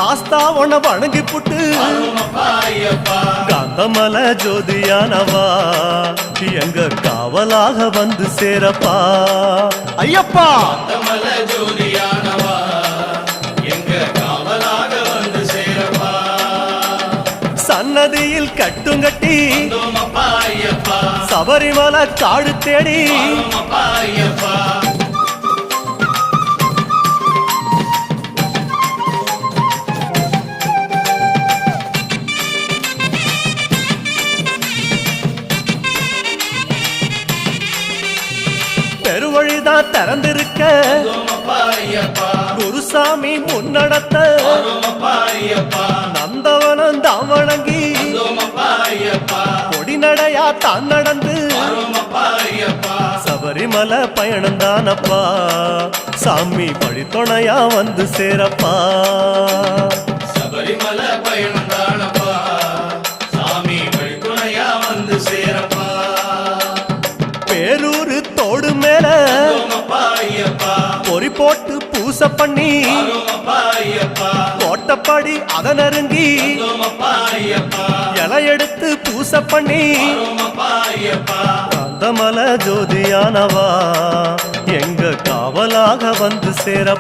சாஸ்தா உன வணங்கி புட்டு காந்தமல ஜோதியானவா எங்க காவலாக வந்து சேரப்பா ஐயப்பா காந்தமல ஜோதியானவா எங்க காவலாக வந்து சேரப்பா சன்னதியில் கட்டுங்கட்டி ஐயப்பா சபரிமலை காடு தேடி ஐயப்பா பெருவழிதான் திறந்திருக்க குருசாமி முன்னடத்த நந்தவனம் தான் வணங்கி கொடிநடையா தான் நடந்து சபரிமலை பயணம் தானப்பா சாமி வழித்துணையா வந்து சேரப்பா சபரிமலை பயணம் தானப்பா சாமி வழித்துணையா வந்து சேரப்பா பேரூரு தோடு மேல பொறி போட்டு பூச பண்ணி கோட்டப்படி அத நெருங்கி இலை எடுத்து பூச பண்ணி காந்தமல ஜோதியானவா எங்க காவலாக வந்து சேரப்பா